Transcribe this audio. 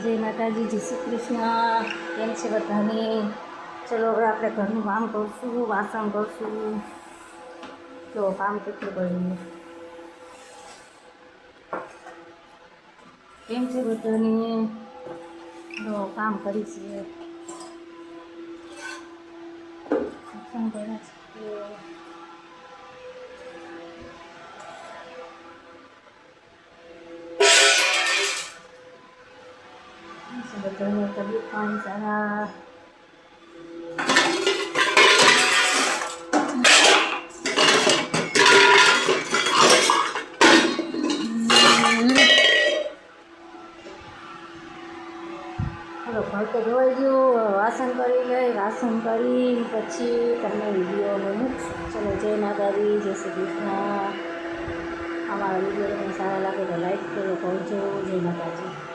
જય માતાજી, જય શ્રી કૃષ્ણ. કેમ છે બધાને? ચલો હવે આપણે ઘરનું કામ કરશું, વાસણ કરશું. જો કામ કેટલું કર્યું. કેમ છે બધાને? જો કામ કરીશું. વાસણ કર્યા છે. બધાને તબિયત પાણી સારા. ચલો ઘર તો ધોવાઈ ગયું. વાસણ કરી લઈ, વાસણ કરી પછી તમને વિડીયોને મૂકશું. ચલો જય માતાજી, જય શ્રી કૃષ્ણ. અમારા વિડીયો તમને સારા લાગે તો લાઈક કરો, કરજો. જય માતાજી.